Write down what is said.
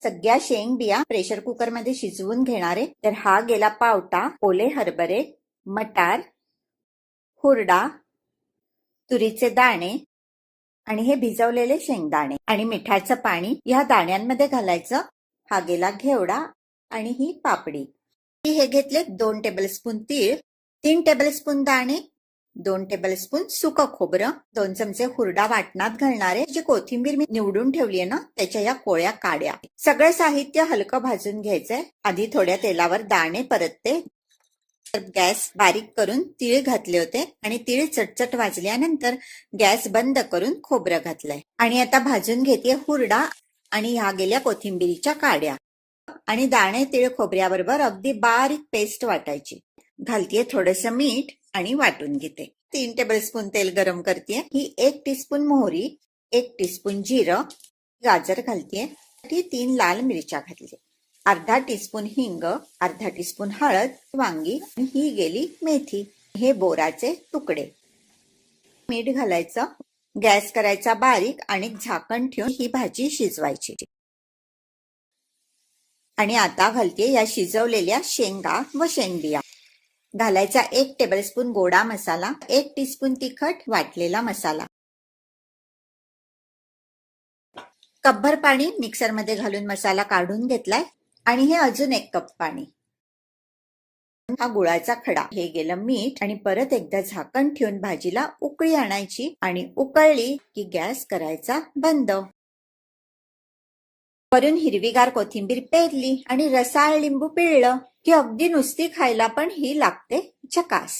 सगळ्या शेंग बिया प्रेशर कुकर मध्ये शिजवून घेणारे. तर हा गेला पावटा, ओले हरभरे, मटार, हुरडा, तुरीचे दाणे आणि हे भिजवलेले शेंगदाणे आणि मिठाचं पाणी या दाण्यांमध्ये घालायचं. हा गेला घेवडा आणि ही पापडी. हे घेतले 2 टेबलस्पून तीळ, 3 टेबलस्पून दाणे, 2 टेबलस्पून सुकं खोबरं, 2 चमचे हुरडा वाटणात घालणारे. जी कोथिंबीर मी निवडून ठेवली आहे ना त्याच्या या कोळ्या काड्या. सगळं साहित्य हलकं भाजून घ्यायचंय. आधी थोड्या तेलावर दाणे परतते. गॅस बारीक करून तीळ घातले होते आणि तीळ चटचट वाजल्यानंतर गॅस बंद करून खोबरं घातलंय. आणि आता भाजून घेते हुरडा आणि ह्या गेल्या कोथिंबीरीच्या काड्या आणि दाणे तीळ खोबऱ्याबरोबर अगदी बारीक पेस्ट वाटायची. घालतीये थोडंसं मीठ आणि वाटून घेते. 3 टेबलस्पून तेल गरम करते. ही 1 टीस्पून मोहरी, 1 टीस्पून जिरं, गाजर घालतीये, 3 लाल मिरच्या घातली, अर्धा टीस्पून हिंग, अर्धा टीस्पून हळद, वांगी आणि ही गेली मेथी, हे बोराचे तुकडे. मीठ घालायचं. गॅस करायचा बारीक आणि झाकण ठेवून ही भाजी शिजवायची. आणि आता घालते या शिजवलेल्या शेंगा व शेंगबिया. घालायचा 1 टेबलस्पून गोडा मसाला, 1 टीस्पून तिखट, वाटलेला मसाला. कपभर पाणी मिक्सरमध्ये घालून मसाला काढून घेतलाय आणि हे अजून 1 कप पाणी. हा गुळाचा खडा, हे गेलं मीठ आणि परत एकदा झाकण ठेवून भाजीला उकळी आणायची आणि उकळली की गॅस करायचा बंद. वरून हिरवीगार कोथिंबीर पेरली आणि रसाळ लिंबू पिळलं की अगदी नुसती खायला पण ही लागते झकास.